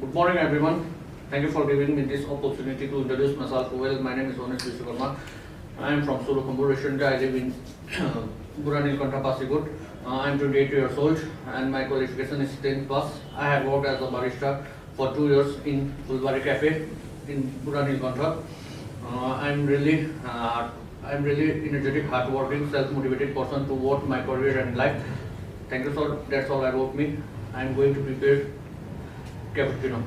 Good morning, everyone. Thank you for giving me this opportunity to introduce myself. Well, my name is Onis Vishwakarma. I am from Sulukhambur, Recently, I live in Buranil Passigod. I am 28 years old and my qualification is 10 plus. I have worked as a barista for 2 years in Fulbari Cafe in Buranil Kontra. I'm really energetic, hardworking, self-motivated person towards my career and life. Thank you, sir. That's all about me. I'm going to prepare cappuccino.